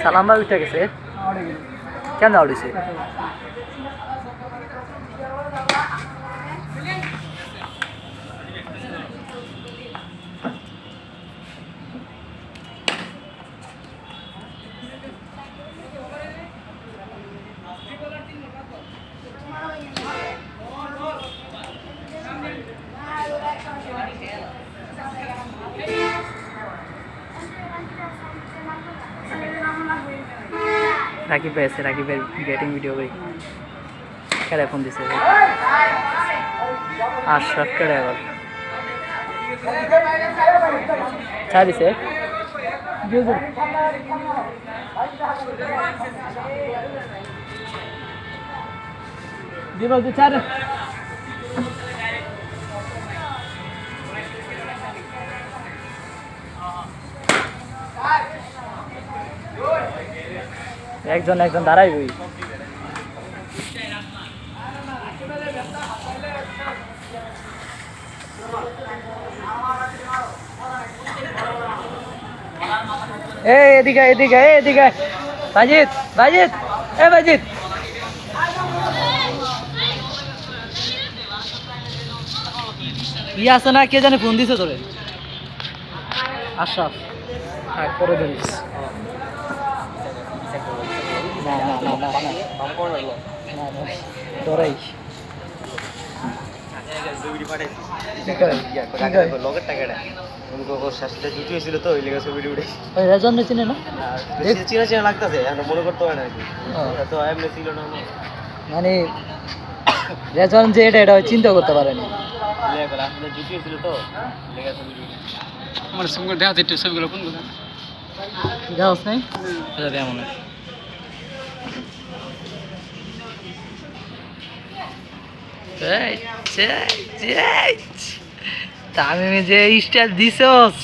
সালাম ভাই উঠে গেছে কেন উঠেছে রাকিব ভাই আছে রাকিবের ব্যাটিং ভিডিও ভাই কেডা ফোন দিছে আশরাফ কেডা এবার চা দিছে দিব দু চার একজন একজন দাঁড়াইবই এদিকে এদিকে এদিকে বাজিত বাজিত বাজিত ইয়ে আছে না কে জানে ফোন দিছে তোরে আশরাফ হ্যাঁ করে দিস না না না না না তোরাই চিনে না চিনা চিনা লাগতেছে মনে করতে হয় না তো এমনি ছিল না মানে রেজন যে এটা চিন্তা করতে পারেনি ছিল তো আমার সঙ্গে দেখা যেত ছবিগুলো কোনগুলো যাওস নাই দেয়া মনে তামিমে যে স্টাইল দিছস